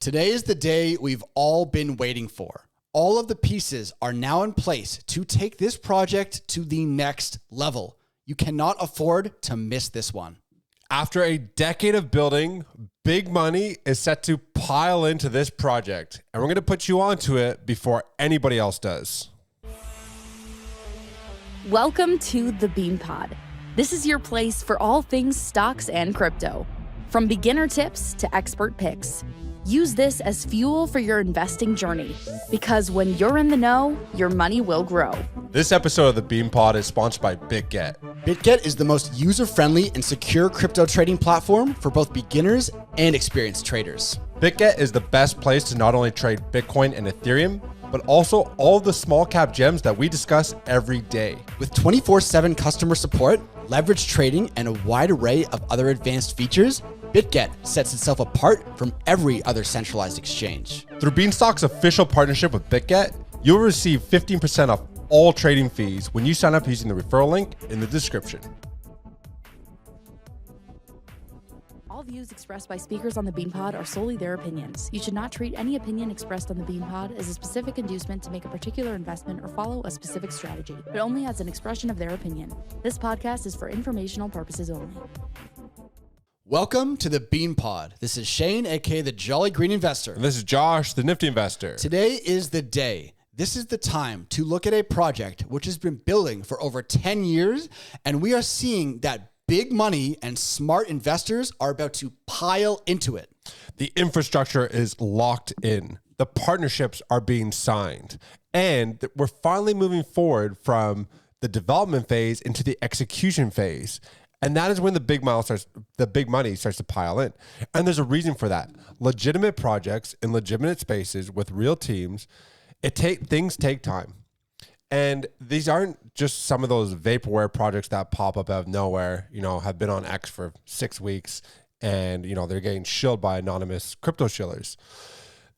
Today is the day we've all been waiting for. All of the pieces are now in place to take this project to the next level. You cannot afford to miss this one. After a decade of building, big money is set to pile into this project, and we're going to put you onto it before anybody else does. Welcome to the Bean Pod. This is your place for all things stocks and crypto. From beginner tips to expert picks. Use this as fuel for your investing journey, because when you're in the know, your money will grow. This episode of the Bean Pod is sponsored by BitGet. BitGet is the most user-friendly and secure crypto trading platform for both beginners and experienced traders. BitGet is the best place to not only trade Bitcoin and Ethereum, but also all the small cap gems that we discuss every day. With 24/7 customer support, leverage trading, and a wide array of other advanced features, BitGet sets itself apart from every other centralized exchange. Through Beanstock's official partnership with BitGet, you'll receive 15% off all trading fees when you sign up using the referral link in the description. All views expressed by speakers on the Bean Pod are solely their opinions. You should not treat any opinion expressed on the Bean Pod as a specific inducement to make a particular investment or follow a specific strategy, but only as an expression of their opinion. This podcast is for informational purposes only. Welcome to the Bean Pod. This is Shane, aka the Jolly Green Investor. And this is Josh, the Nifty Investor. Today is the day. This is the time to look at a project which has been building for over 10 years, and we are seeing that big money and smart investors are about to pile into it. The infrastructure is locked in. The partnerships are being signed. And we're finally moving forward from the development phase into the execution phase. And that is when the big money starts to pile in. And there's a reason for that. Legitimate projects in legitimate spaces with real teams, things take time. And these aren't just some of those vaporware projects that pop up out of nowhere, have been on X for 6 weeks and, they're getting shilled by anonymous crypto shillers.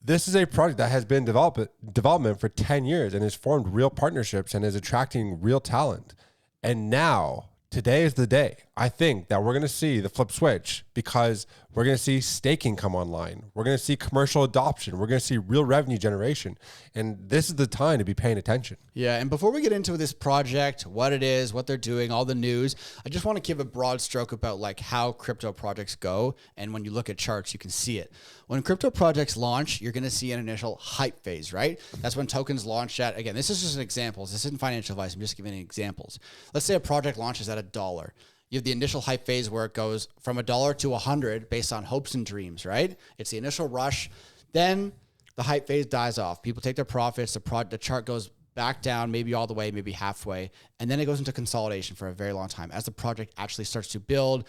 This is a project that has been development for 10 years and has formed real partnerships and is attracting real talent. And now, today is the day, I think, that we're going to see the flip switch, because we're going to see staking come online. We're going to see commercial adoption. We're going to see real revenue generation. And this is the time to be paying attention. Yeah, and before we get into this project, what it is, what they're doing, all the news, I just want to give a broad stroke about how crypto projects go. And when you look at charts, you can see it. When crypto projects launch, you're going to see an initial hype phase, right? That's when tokens launch at, again, this is just an example. This isn't financial advice. I'm just giving examples. Let's say a project launches at $1. You have the initial hype phase where it goes from $1 to 100 based on hopes and dreams, right? It's the initial rush. Then the hype phase dies off. People take their profits. The chart goes back down, maybe all the way, maybe halfway. And then it goes into consolidation for a very long time as the project actually starts to build,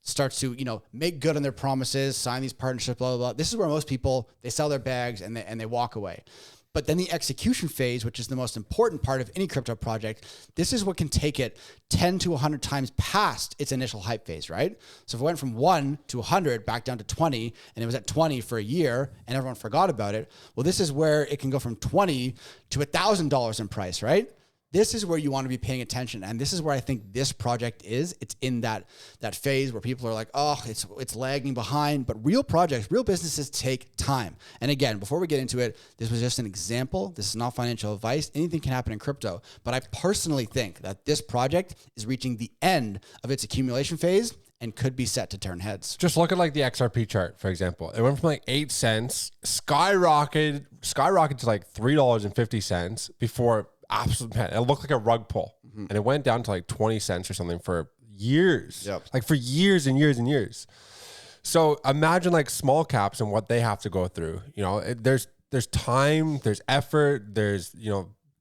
starts to, make good on their promises, sign these partnerships, blah, blah, blah. This is where most people, they sell their bags and they walk away. But then the execution phase, which is the most important part of any crypto project, this is what can take it 10 to 100 times past its initial hype phase, right? So if it went from 1 to 100 back down to 20, and it was at 20 for a year and everyone forgot about it, well, this is where it can go from 20 to $1,000 in price, right? This is where you want to be paying attention. And this is where I think this project is. It's in that phase where people are like, oh, it's lagging behind. But real projects, real businesses take time. And again, before we get into it, this was just an example. This is not financial advice. Anything can happen in crypto. But I personally think that this project is reaching the end of its accumulation phase and could be set to turn heads. Just look at the XRP chart, for example. It went from 8 cents, skyrocketed to $3.50 before it looked like a rug pull, and it went down to 20 cents or something for years. Yep. For years and years and years. So imagine small caps and what they have to go through. There's time, there's effort, there's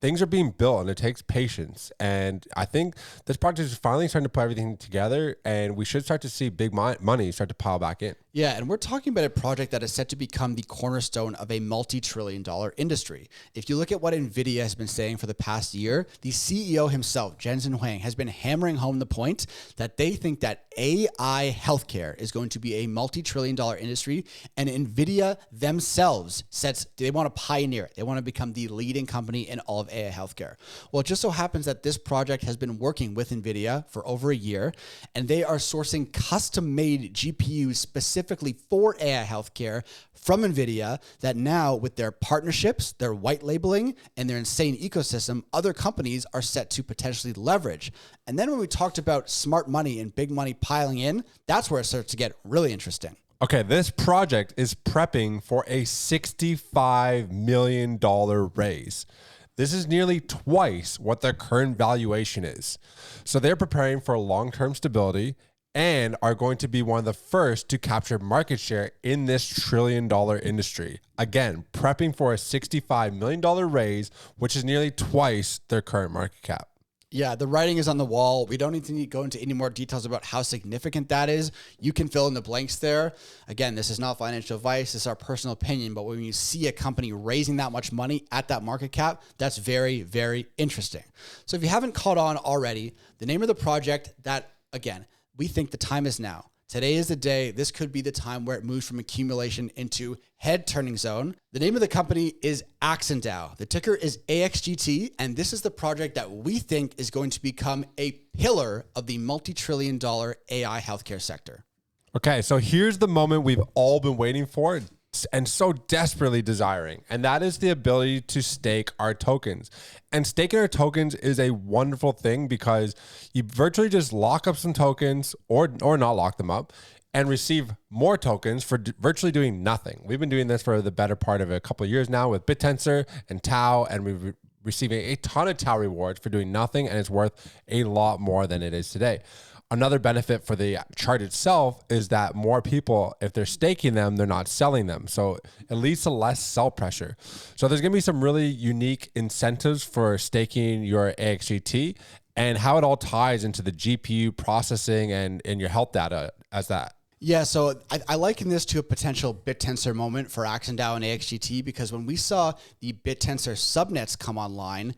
things are being built, and it takes patience. And I think this project is finally starting to put everything together, and we should start to see big money start to pile back in. Yeah, and we're talking about a project that is set to become the cornerstone of a multi-trillion-dollar industry. If you look at what NVIDIA has been saying for the past year, the CEO himself, Jensen Huang, has been hammering home the point that they think that AI healthcare is going to be a multi-trillion-dollar industry, and NVIDIA themselves they want to pioneer it. They want to become the leading company in all of AI healthcare. Well, it just so happens that this project has been working with NVIDIA for over a year, and they are sourcing custom-made GPUs specifically for AI healthcare from NVIDIA that now, with their partnerships, their white labeling, and their insane ecosystem, other companies are set to potentially leverage. And then when we talked about smart money and big money piling in, that's where it starts to get really interesting. Okay, this project is prepping for a $65 million raise. This is nearly twice what their current valuation is. So they're preparing for long-term stability and are going to be one of the first to capture market share in this trillion-dollar industry. Again, prepping for a $65 million raise, which is nearly twice their current market cap. Yeah, the writing is on the wall. We don't need to go into any more details about how significant that is. You can fill in the blanks there. Again, this is not financial advice. This is our personal opinion. But when you see a company raising that much money at that market cap, that's very, very interesting. So if you haven't caught on already, the name of the project that, again, we think the time is now. Today is the day. This could be the time where it moves from accumulation into head-turning zone. The name of the company is AxonDAO. The ticker is AXGT, and this is the project that we think is going to become a pillar of the multi-trillion-dollar AI healthcare sector. Okay, so here's the moment we've all been waiting for and so desperately desiring, and that is the ability to stake our tokens. And staking our tokens is a wonderful thing because you virtually just lock up some tokens or not lock them up and receive more tokens for virtually doing nothing. We've been doing this for the better part of a couple of years now with BitTensor and Tau, and we've receiving a ton of Tau rewards for doing nothing, and it's worth a lot more than it is today. Another benefit for the chart itself is that more people, if they're staking them, they're not selling them. So it leads to less sell pressure. So there's going to be some really unique incentives for staking your AXGT and how it all ties into the GPU processing and your health data as that. Yeah, so I liken this to a potential BitTensor moment for AxonDAO and AXGT because when we saw the BitTensor subnets come online,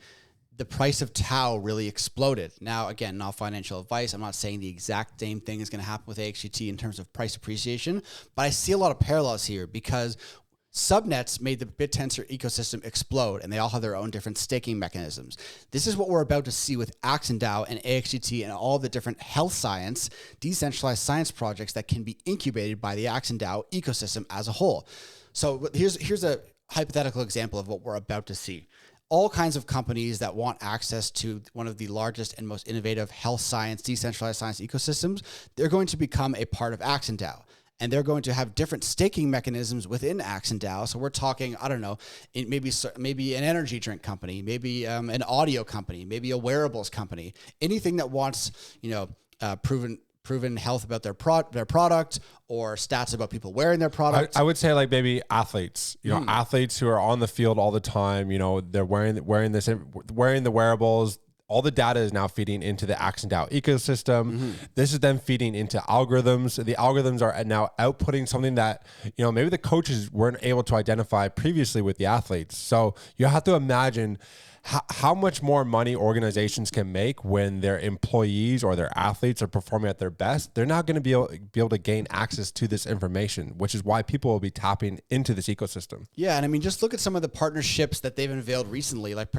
the price of Tau really exploded. Now, again, not financial advice. I'm not saying the exact same thing is going to happen with AXGT in terms of price appreciation, but I see a lot of parallels here because subnets made the BitTensor ecosystem explode, and they all have their own different staking mechanisms. This is what we're about to see with AxonDAO and AXGT and all the different health science, decentralized science projects that can be incubated by the AxonDAO ecosystem as a whole. So here's a hypothetical example of what we're about to see. All kinds of companies that want access to one of the largest and most innovative health science, decentralized science ecosystems, they're going to become a part of AxonDAO. And they're going to have different staking mechanisms within AxonDAO. So we're talking, I don't know, maybe an energy drink company, maybe an audio company, maybe a wearables company, anything that wants, proven health about their product or stats about people wearing their product. I would say like maybe athletes, athletes who are on the field all the time, they're wearing the wearables. All the data is now feeding into the AxonDAO ecosystem. Mm-hmm. This is then feeding into algorithms. The algorithms are now outputting something that, maybe the coaches weren't able to identify previously with the athletes. So you have to imagine how much more money organizations can make when their employees or their athletes are performing at their best. They're not going to be able to gain access to this information, which is why people will be tapping into this ecosystem. Yeah, and I mean, just look at some of the partnerships that they've unveiled recently, like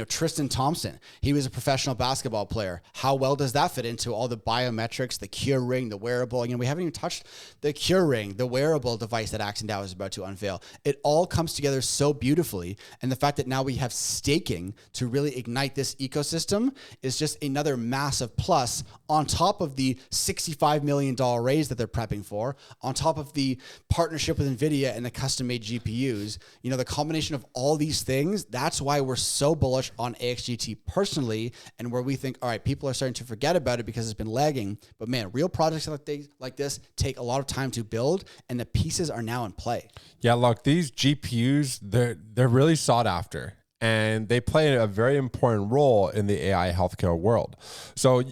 Tristan Thompson. He was a professional basketball player. How well does that fit into all the biometrics, the Cure Ring, the wearable? We haven't even touched the Cure Ring, the wearable device that AxonDAO is about to unveil. It all comes together so beautifully, and the fact that now we have staking to really ignite this ecosystem is just another massive plus on top of the $65 million raise that they're prepping for, on top of the partnership with NVIDIA and the custom-made GPUs. The combination of all these things, that's why we're so bullish on AXGT personally, and where we think, all right, people are starting to forget about it because it's been lagging. But man, real projects like this take a lot of time to build, and the pieces are now in play. Yeah, look, these GPUs, they're really sought after. And they play a very important role in the AI healthcare world. So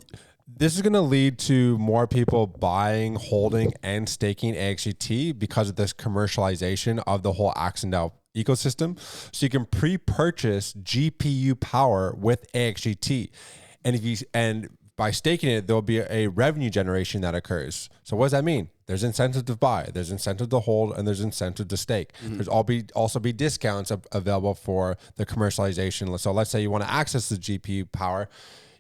this is going to lead to more people buying, holding, and staking AXGT because of this commercialization of the whole AxonDAO ecosystem. So you can pre-purchase GPU power with AXGT. And by staking it, there'll be a revenue generation that occurs. So what does that mean? There's incentive to buy, there's incentive to hold, and there's incentive to stake. There's also be discounts available for the commercialization. So let's say you want to access the GPU power.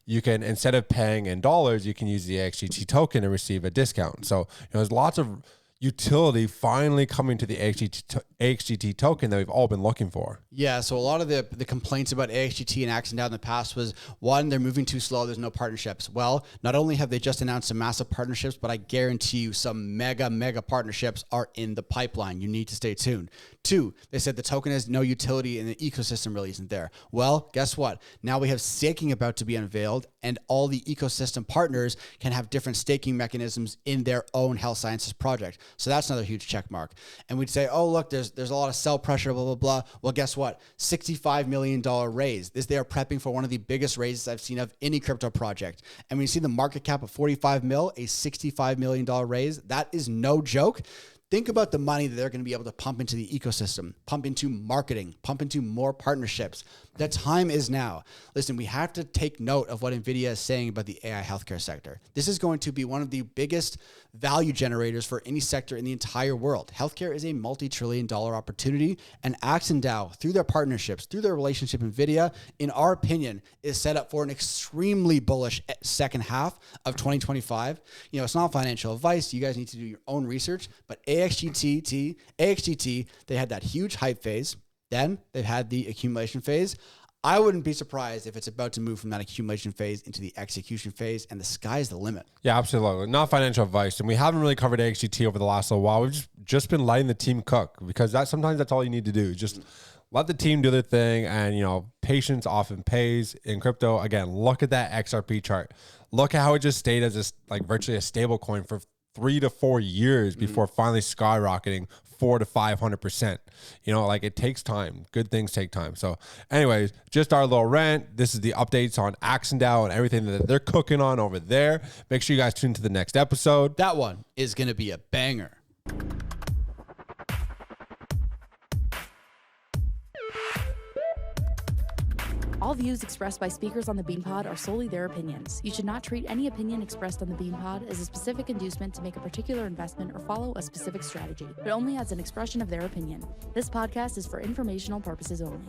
You can, instead of paying in dollars, you can use the AXGT token and receive a discount. So there's lots of utility finally coming to the AXGT token that we've all been looking for. Yeah, so a lot of the complaints about AXGT and Axon DAO in the past was, one, they're moving too slow, there's no partnerships. Well, not only have they just announced some massive partnerships, but I guarantee you some mega partnerships are in the pipeline. You need to stay tuned. Two, they said the token has no utility and the ecosystem really isn't there. Well, guess what? Now we have staking about to be unveiled, and all the ecosystem partners can have different staking mechanisms in their own health sciences project. So that's another huge check mark. And we'd say, oh, look, there's a lot of sell pressure, blah, blah, blah. Well, guess what? $65 million raise. They are prepping for one of the biggest raises I've seen of any crypto project. And when you see the market cap of 45 mil, a $65 million raise, that is no joke. Think about the money that they're going to be able to pump into the ecosystem, pump into marketing, pump into more partnerships. The time is now. Listen, we have to take note of what NVIDIA is saying about the AI healthcare sector. This is going to be one of the biggest value generators for any sector in the entire world. Healthcare is a multi-trillion-dollar opportunity, and Axon DAO, through their partnerships, through their relationship with NVIDIA, in our opinion, is set up for an extremely bullish second half of 2025. You know, it's not financial advice. You guys need to do your own research, but AXGT, they had that huge hype phase. Then they've had the accumulation phase. I wouldn't be surprised if it's about to move from that accumulation phase into the execution phase, and the sky's the limit. Yeah, absolutely. Not financial advice. And we haven't really covered AXGT over the last little while. We've just been letting the team cook, because sometimes that's all you need to do. Just let the team do their thing, and, you know, patience often pays in crypto. Again, look at that XRP chart. Look at how it just stayed as virtually a stable coin for 3 to 4 years before finally skyrocketing 400 to 500%. You know, like, it takes time. Good things take time. So anyways, just our little rant. This is the updates on Axon DAO and everything that they're cooking on over there. Make sure you guys tune to the next episode. That one is going to be a banger. All views expressed by speakers on the BeanPod are solely their opinions. You should not treat any opinion expressed on the BeanPod as a specific inducement to make a particular investment or follow a specific strategy, but only as an expression of their opinion. This podcast is for informational purposes only.